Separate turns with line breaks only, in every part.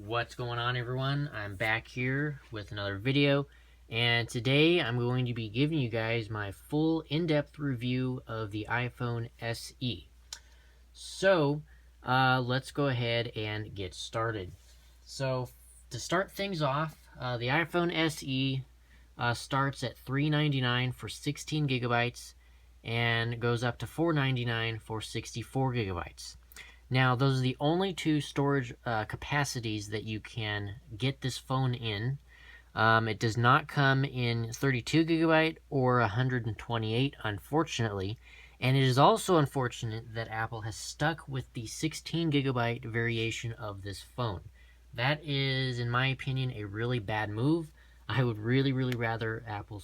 What's going on, everyone? I'm back here with another video, and today I'm going to be giving you guys my full in-depth review of the iPhone SE. So let's go ahead and get started. So to start things off, the iPhone SE starts at $399 for 16 gigabytes and goes up to $499 for 64 gigabytes. Now, those are the only two storage capacities that you can get this phone in. It does not come in 32 gigabyte or 128, unfortunately. And it is also unfortunate that Apple has stuck with the 16 gigabyte variation of this phone. That is, in my opinion, a really bad move. I would really rather Apple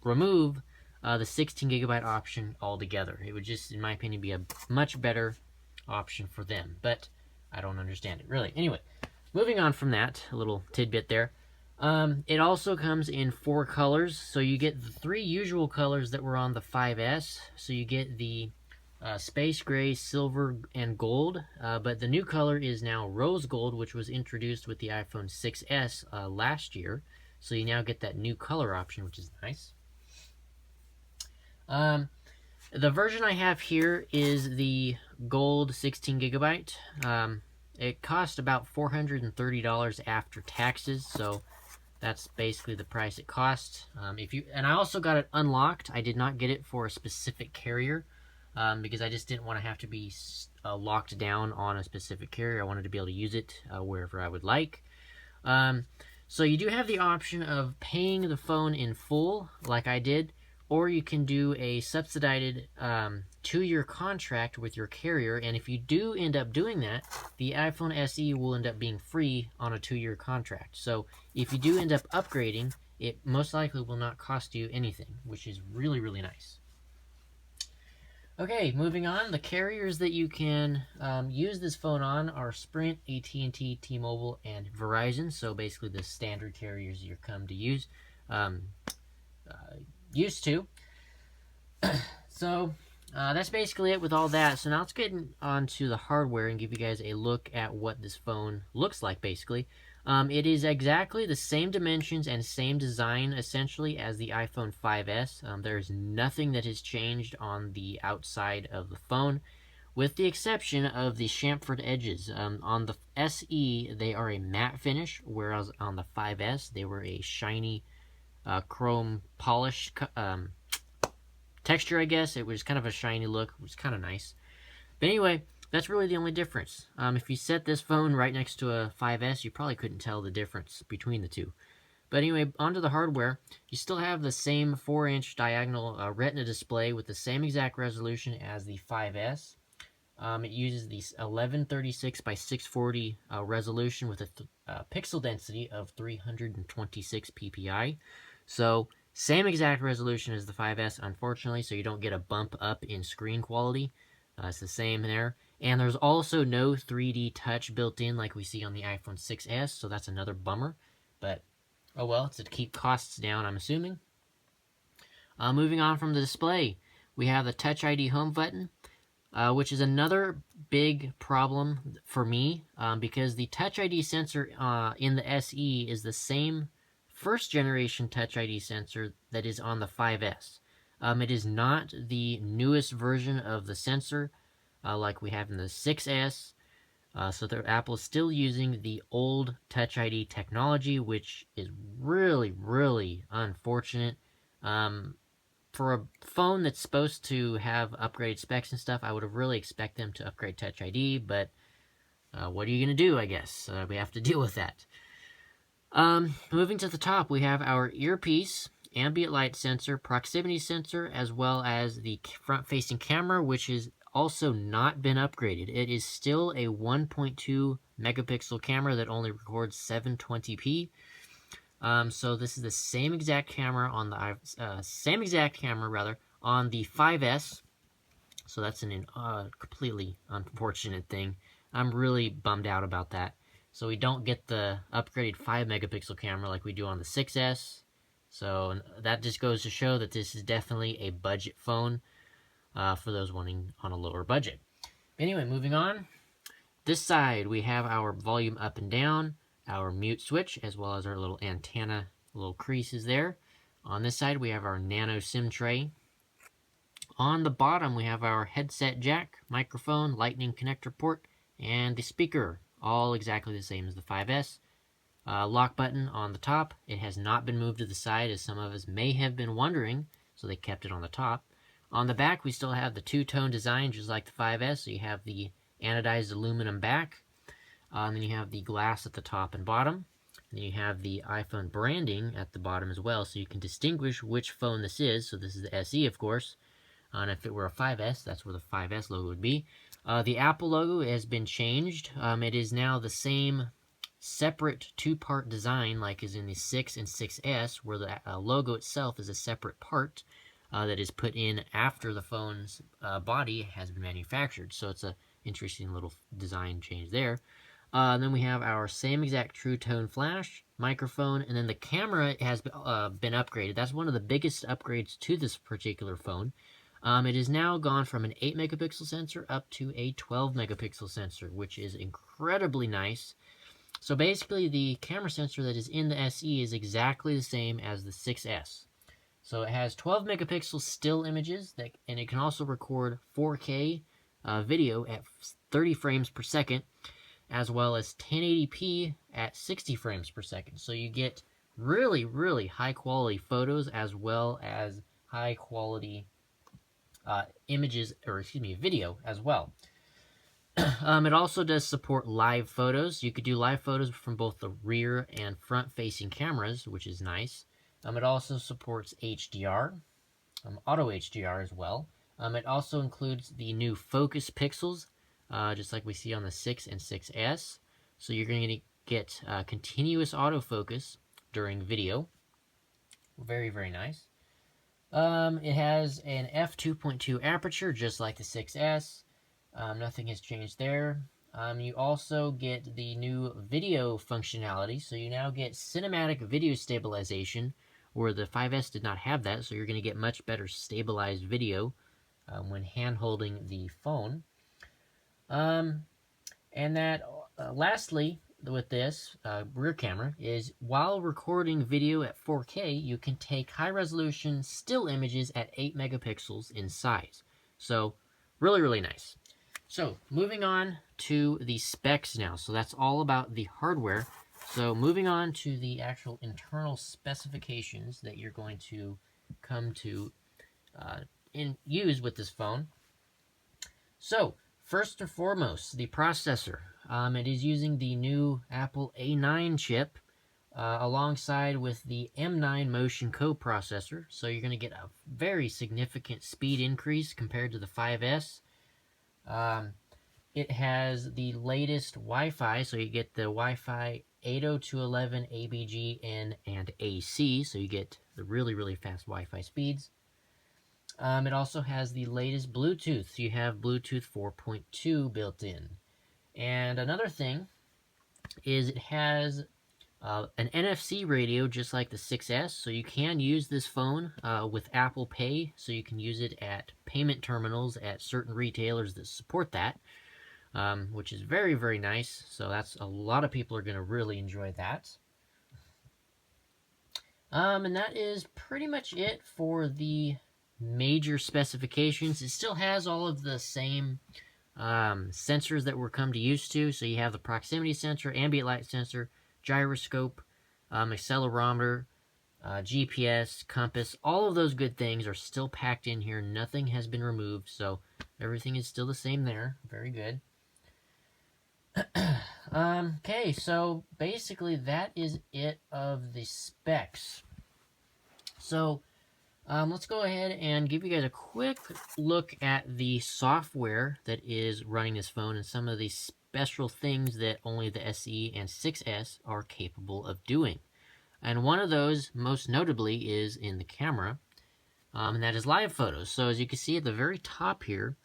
remove the 16 gigabyte option altogether. It would just, in my opinion, be a much better option for them, but I don't understand it, really. Anyway, moving on from that, a little tidbit there. It also comes in 4 colors, so you get the 3 usual colors that were on the 5S. So you get the space gray, silver, and gold, but the new color is now rose gold, which was introduced with the iPhone 6S last year. So you now get that new color option, which is nice. The version I have here is the gold 16 gigabyte. It cost about $430 after taxes, so that's basically the price it cost. And I also got it unlocked. I did not get it for a specific carrier because I just didn't want to have to be locked down on a specific carrier. I wanted to be able to use it wherever I would like. So you do have the option of paying the phone in full, like I did, or you can do a subsidized 2-year contract with your carrier, and if you do end up doing that, the iPhone SE will end up being free on a 2-year contract. So if you do end up upgrading, it most likely will not cost you anything, which is really nice. Okay, moving on, the carriers that you can use this phone on are Sprint, AT&T, T-Mobile, and Verizon, so basically the standard carriers you're come to use. Used to. So that's basically it with all that. So now let's get on to the hardware and give you guys a look at what this phone looks like, basically. It is exactly the same dimensions and same design, essentially, as the iPhone 5S. There's nothing that has changed on the outside of the phone, with the exception of the chamfered edges. On the SE, they are a matte finish, whereas on the 5S, they were a shiny chrome polish texture, I guess. It was kind of a shiny look. It was kind of nice. But anyway, that's really the only difference. If you set this phone right next to a 5S, you probably couldn't tell the difference between the two. But anyway, onto the hardware. You still have the same 4-inch diagonal Retina display with the same exact resolution as the 5S. It uses the 1136 by 640 resolution with a pixel density of 326 ppi. So, same exact resolution as the 5S, unfortunately, so you don't get a bump up in screen quality. It's the same there. And there's also no 3D touch built in like we see on the iPhone 6S, so that's another bummer. But, oh well, it's to keep costs down, I'm assuming. Moving on from the display, we have the Touch ID home button, which is another big problem for me, because the Touch ID sensor in the SE is the same first generation Touch ID sensor that is on the 5S. It is not the newest version of the sensor like we have in the 6S. So Apple is still using the old Touch ID technology, which is really unfortunate. For a phone that's supposed to have upgraded specs and stuff, I would have really expected them to upgrade Touch ID, but what are you going to do, I guess? We have to deal with that. Moving to the top, we have our earpiece, ambient light sensor, proximity sensor, as well as the front-facing camera, which has also not been upgraded. It is still a 1.2 megapixel camera that only records 720p. So this is the same exact camera on the on the 5S. So that's an completely unfortunate thing. I'm really bummed out about that. So we don't get the upgraded 5 megapixel camera like we do on the 6S. So that just goes to show that this is definitely a budget phone for those wanting on a lower budget. Anyway, moving on. This side, we have our volume up and down, our mute switch, as well as our little antenna, little creases there. On this side, we have our nano SIM tray. On the bottom, we have our headset jack, microphone, lightning connector port, and the speaker, all exactly the same as the 5S. Lock button on the top. It has not been moved to the side, as some of us may have been wondering, so they kept it on the top. On the back, we still have the two-tone design, just like the 5S. So you have the anodized aluminum back, and then you have the glass at the top and bottom. And then you have the iPhone branding at the bottom as well, so you can distinguish which phone this is. So this is the SE, of course. And if it were a 5S, that's where the 5S logo would be. The Apple logo has been changed. It is now the same separate two-part design like is in the 6 and 6S, where the logo itself is a separate part that is put in after the phone's body has been manufactured. So it's an interesting little design change there. Then we have our same exact True Tone flash, microphone, and then the camera has been upgraded. That's one of the biggest upgrades to this particular phone. It is now gone from an 8 megapixel sensor up to a 12 megapixel sensor, which is incredibly nice. So basically, the camera sensor that is in the SE is exactly the same as the 6S. So it has 12 megapixel still images, and it can also record 4K video at 30 frames per second, as well as 1080p at 60 frames per second. So you get really, really high quality photos as well as high quality video as well. It also does support live photos. You could do live photos from both the rear and front facing cameras, which is nice. It also supports HDR, auto HDR as well. It also includes the new focus pixels, just like we see on the 6 and 6S. So you're going to get continuous autofocus during video. Very, very nice. It has an f2.2 aperture, just like the 6S. Nothing has changed there. You also get the new video functionality, so you now get cinematic video stabilization, where the 5S did not have that, so you're going to get much better stabilized video when hand-holding the phone. And that, lastly, with this rear camera, is while recording video at 4K, you can take high-resolution still images at 8 megapixels in size. So, really, really nice. So, moving on to the specs now. So that's all about the hardware. So, moving on to the actual internal specifications that you're going to come to use with this phone. So, first and foremost, the processor. It is using the new Apple A9 chip alongside with the M9 Motion coprocessor. So you're going to get a very significant speed increase compared to the 5S. It has the latest Wi-Fi, so you get the Wi-Fi 802.11 ABG-N and AC, so you get the really, really fast Wi-Fi speeds. It also has the latest Bluetooth. You have Bluetooth 4.2 built in. And another thing is it has an NFC radio just like the 6S, so you can use this phone with Apple Pay, so you can use it at payment terminals at certain retailers that support that, which is very, very nice. So that's a lot of people are going to really enjoy that. And that is pretty much it for the major specifications. It still has all of the same sensors that we're come to used to. So you have the proximity sensor, ambient light sensor, gyroscope, accelerometer, GPS, compass. All of those good things are still packed in here. Nothing has been removed, so everything is still the same there. Very good. Okay, so basically that is it of the specs. So let's go ahead and give you guys a quick look at the software that is running this phone and some of the special things that only the SE and 6S are capable of doing. And one of those, most notably, is in the camera, and that is live photos. So as you can see at the very top here,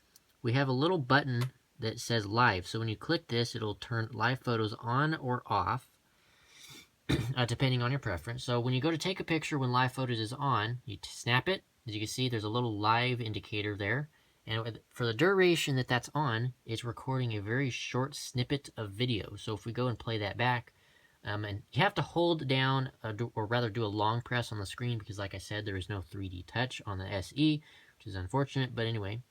we have a little button that says live. So when you click this, it'll turn live photos on or off, depending on your preference. So when you go to take a picture when live photos is on, you snap it. As you can see, there's a little live indicator there. And for the duration that that's on, it's recording a very short snippet of video. So if we go and play that back, and you have to hold down, or rather do a long press on the screen, because like I said, there is no 3D touch on the SE, which is unfortunate, but anyway.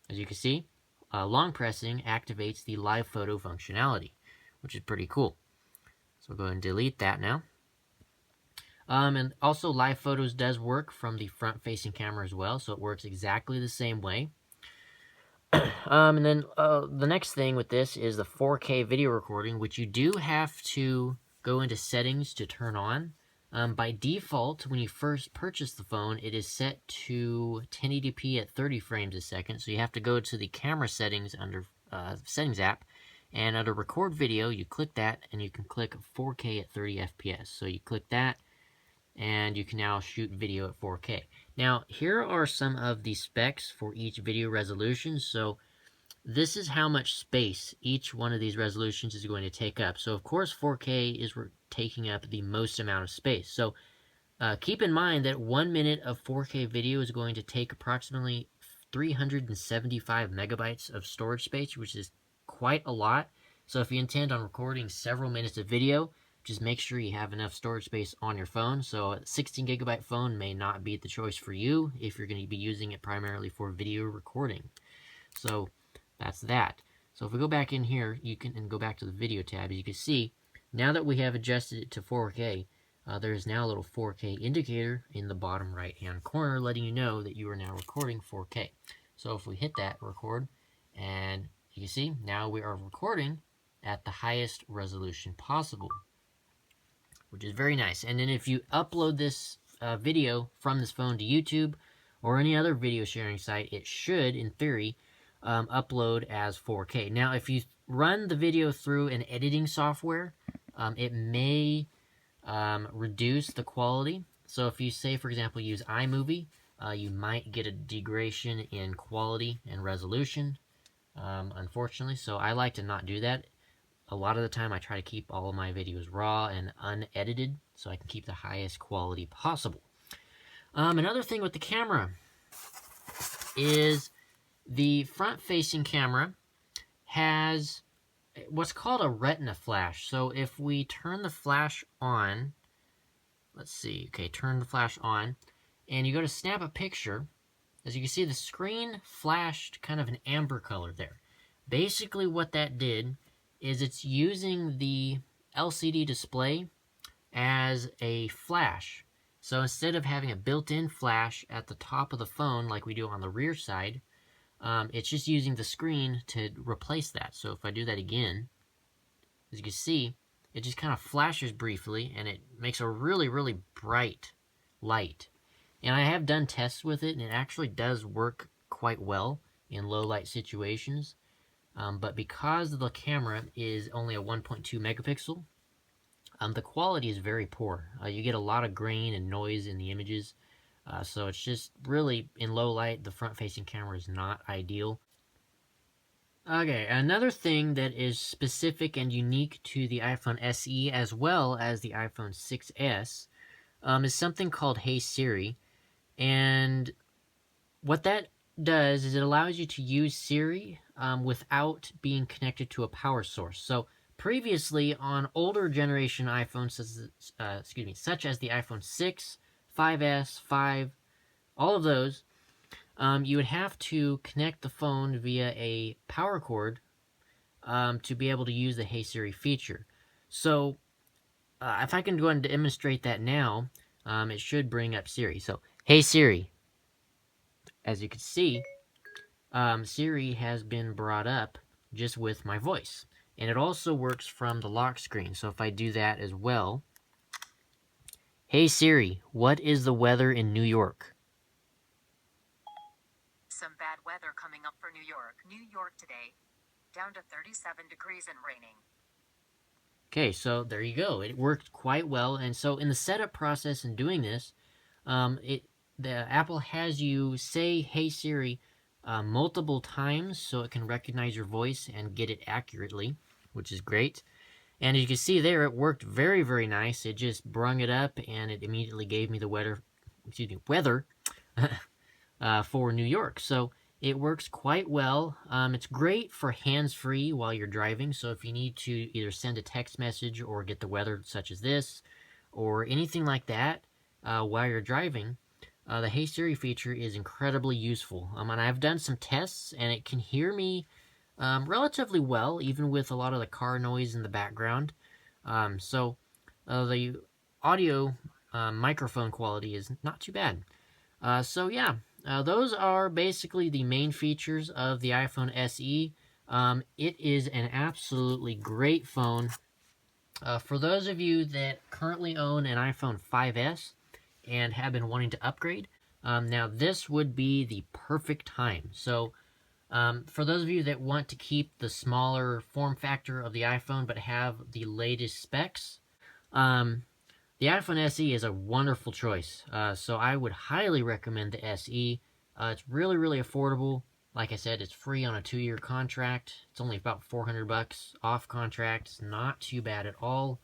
As you can see, long pressing activates the live photo functionality, which is pretty cool. So we'll go ahead and delete that now. And also live photos does work from the front facing camera as well, so it works exactly the same way. And then the next thing with this is the 4K video recording, which you do have to go into settings to turn on. By default, when you first purchase the phone, it is set to 1080p at 30 frames a second. So you have to go to the camera settings under Settings app, and under Record Video, you click that, and you can click 4K at 30 FPS. So you click that, and you can now shoot video at 4K. Now, here are some of the specs for each video resolution. So this is how much space each one of these resolutions is going to take up. So of course 4K is taking up the most amount of space. So keep in mind that 1 minute of 4K video is going to take approximately 375 megabytes of storage space, which is quite a lot. So if you intend on recording several minutes of video, just make sure you have enough storage space on your phone. So a 16 gigabyte phone may not be the choice for you if you're going to be using it primarily for video recording. So that's that. So if we go back in here, you can and go back to the video tab. As you can see, now that we have adjusted it to 4K, there is now a little 4K indicator in the bottom right hand corner letting you know that you are now recording 4K. So if we hit that record, and you can see now we are recording at the highest resolution possible, which is very nice. And then if you upload this video from this phone to YouTube or any other video sharing site, it should, in theory, upload as 4K. Now, if you run the video through an editing software, it may reduce the quality. So if you say, for example, use iMovie, you might get a degradation in quality and resolution, unfortunately. So I like to not do that. A lot of the time I try to keep all of my videos raw and unedited so I can keep the highest quality possible. Another thing with the camera is the front-facing camera has what's called a retina flash. So if we turn the flash on, let's see, okay, turn the flash on, and you go to snap a picture, as you can see, the screen flashed kind of an amber color there. Basically what that did is it's using the LCD display as a flash. So instead of having a built-in flash at the top of the phone like we do on the rear side, it's just using the screen to replace that. So if I do that again, as you can see, it just kind of flashes briefly and it makes a really, really bright light. And I have done tests with it and it actually does work quite well in low light situations. But because the camera is only a 1.2 megapixel, the quality is very poor. You get a lot of grain and noise in the images. So it's just really, in low light, the front-facing camera is not ideal. Okay, another thing that is specific and unique to the iPhone SE as well as the iPhone 6s is something called Hey Siri. And what that does is it allows you to use Siri without being connected to a power source. So previously on older generation iPhones, such as the iPhone 6, 5S, 5, all of those, you would have to connect the phone via a power cord to be able to use the Hey Siri feature. So if I can go ahead and demonstrate that now, it should bring up Siri. So, Hey Siri. As you can see, Siri has been brought up just with my voice. And it also works from the lock screen. So if I do that as well. Hey Siri, what is the weather in New York?
Some bad weather coming up for New York. New York today, down to 37 degrees and raining.
Okay, so there you go. It worked quite well. And so in the setup process in doing this, Apple has you say Hey Siri multiple times so it can recognize your voice and get it accurately, which is great. And as you can see there, it worked very, very nice. It just brung it up and it immediately gave me the weather for New York. So it works quite well. It's great for hands-free while you're driving. So if you need to either send a text message or get the weather such as this, or anything like that while you're driving, the Hey Siri feature is incredibly useful. And I've done some tests, and it can hear me relatively well, even with a lot of the car noise in the background. The audio microphone quality is not too bad. So yeah, those are basically the main features of the iPhone SE. It is an absolutely great phone. For those of you that currently own an iPhone 5S and have been wanting to upgrade, now this would be the perfect time. So for those of you that want to keep the smaller form factor of the iPhone but have the latest specs, um, the iPhone SE is a wonderful choice. So I would highly recommend the SE. It's really, really affordable. Like I said, it's free on a 2-year contract. It's only about $400 off contract. It's not too bad at all.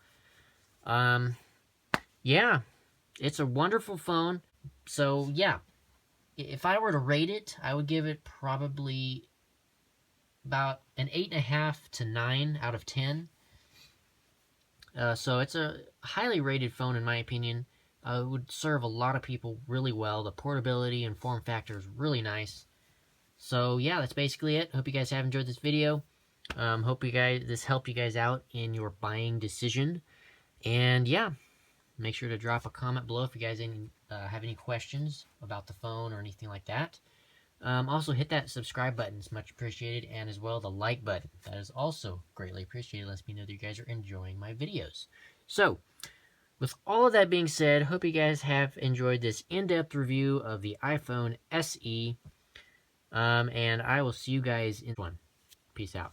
Um, yeah, it's a wonderful phone. So yeah, if I were to rate it, I would give it probably about an 8.5 to 9 out of 10. So it's a highly rated phone in my opinion. It would serve a lot of people really well. The portability and form factor is really nice. So yeah, that's basically it. Hope you guys have enjoyed this video. Hope this helped you guys out in your buying decision. And yeah, make sure to drop a comment below if you guys have any questions about the phone or anything like that. Also, hit that subscribe button. It's much appreciated. And as well, the like button. That is also greatly appreciated. Lets me know that you guys are enjoying my videos. So, with all of that being said, hope you guys have enjoyed this in-depth review of the iPhone SE. And I will see you guys in one. Peace out.